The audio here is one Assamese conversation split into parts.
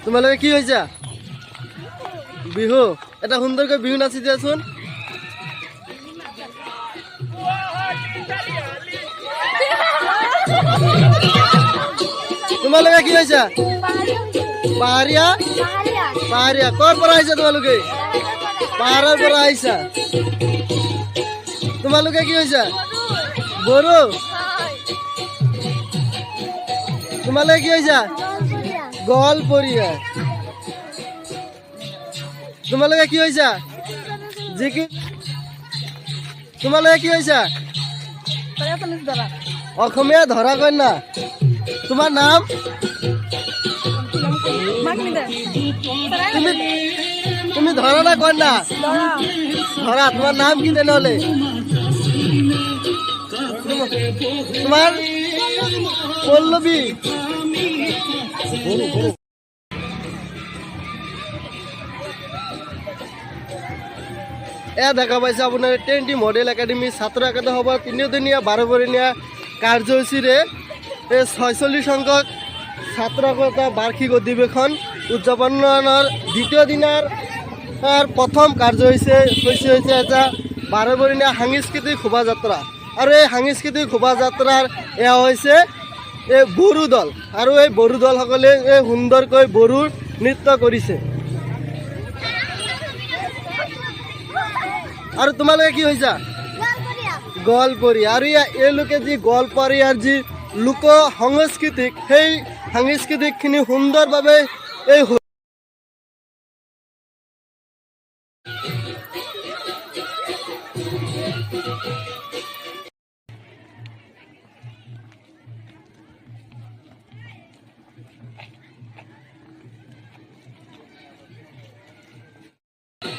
তোমালোকে কি হয়েছে? বিহু। এটা সুন্দৰকৈ বিহু নাচি দিয়াচোন। তোমালোকে কি হয়েছে? পাহাড়িয়া পাহাড়িয়া কৰ পৰা আহিছা তোমালোকে? পাহাৰৰ পৰা আহিছা। তোমালোকে কি হয়েছে? বড়ো। তোমালোকে কি হয়েছে? গোৱালপৰীয়া। তোমালোকে কি হয়েছে? জিকি। তোমালোকে কি হয়েছে? অসমীয়া ধৰা কন্যা। তোমাৰ নাম? তুমি ধৰা না কন্যা? ধৰা। তোমাৰ নাম কি তেনেহলে? তোমাৰ পল্লৱী। এয়া দেখা পাইছে আপোনাৰ 10টি মডেল একাডেমি ছাত্ৰ একাডেমী সভাৰ 3দিনীয়া 12 বৰণীয়া কাৰ্যসূচীৰে 46 সংখ্যক ছাত্ৰ একতা বাৰ্ষিক অধিৱেশন উদযাপনৰ দ্বিতীয় দিনৰ প্ৰথম কাৰ্যসূচী হৈছে এটা 12 বৰণীয়া সাংস্কৃতিক শোভাযাত্ৰা। আৰু এই সাংস্কৃতিক শোভাযাত্ৰাৰ এয়া হৈছে এই বড়ো দল। আৰু এই বড়ো দলসকলে সুন্দৰকৈ বড়ো নৃত্য কৰিছে। আৰু তোমালোকে কি হৈছা? গোৱালপৰীয়া। আৰু এওঁলোকে যি গোৱালপৰীয়াৰ যি লোক সংস্কৃতিক সেই সাংস্কৃতিকখিনি সুন্দৰভাৱে এই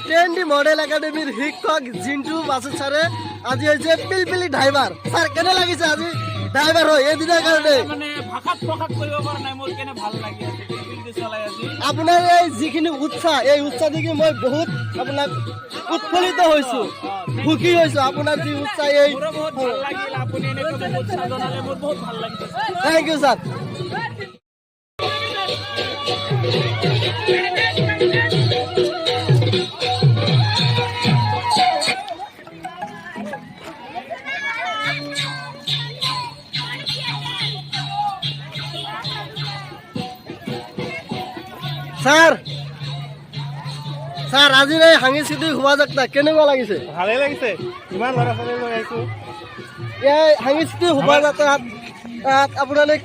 ট্রেন্ডি মডেল একাডেমির শিক্ষক জিন্টু বাসু স্যারে আজি হয়েছে পিলপিলি ড্রাইভার। স্যার কেনে লাগিছে আজি ড্রাইভার হয় এদিনের কারণে? মানে ভাষাত প্ৰকাশ কৰিব পৰা নাই মোৰ কেনে ভাল লাগি আছে পিলপিলি চলাই আজি। আপোনাৰ এই যিখিনি উৎসাহ এই উৎসাহ দেখি মই বহুত আপোনাক উৎফুল্লিত হৈছো, সুখী হৈছো। আপোনাৰ যি উৎসাহ এই মোৰো বহুত ভাল লাগিল। আপুনি এনেকৈ মোক উৎসাহ জনালে মোৰ বহুত ভাল লাগিছে। Thank you sir. Sir sir আজিৰ এই সাংস্কৃতিক শোভাযাত্ৰা কেনেকুৱা লাগিছে? ভালে লাগিছে। ইমান ল'ৰা ছোৱালী লৈ আহিছো। এই সাংস্কৃতিক শোভাযাত্ৰাত আপোনালোকে